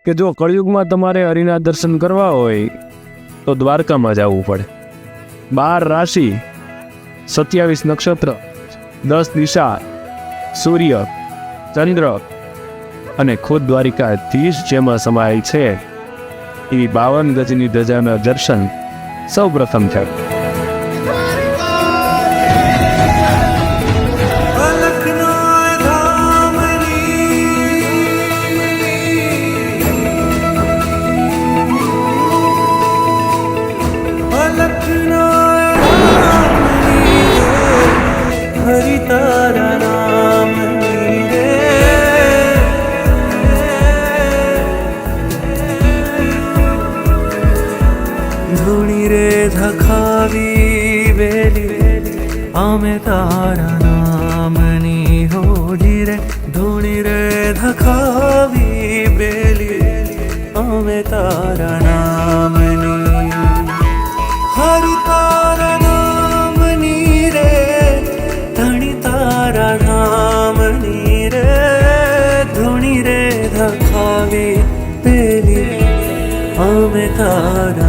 કે જો કળિયુગમાં તમારે હરિના દર્શન કરવા હોય તો દ્વારકામાં જવું પડે. 12 રાશિ, 27 નક્ષત્ર, 10 દિશા, સૂર્ય, ચંદ્ર અને ખુદ દ્વારિકાધીશ જેમાં સમાય છે એવી 52 ગજની ધજાના દર્શન સૌ પ્રથમ થયા. ધૂણી રે ધખાવી બેલી અમે તારા નામની હોજી રે. ધૂણી રે ધખાવી બેલી અમે તારા નામની. હરિ તારા નામની રે ધણી તારા નામની રે. ધૂણી રે ધખાવી બેલી અમે તારા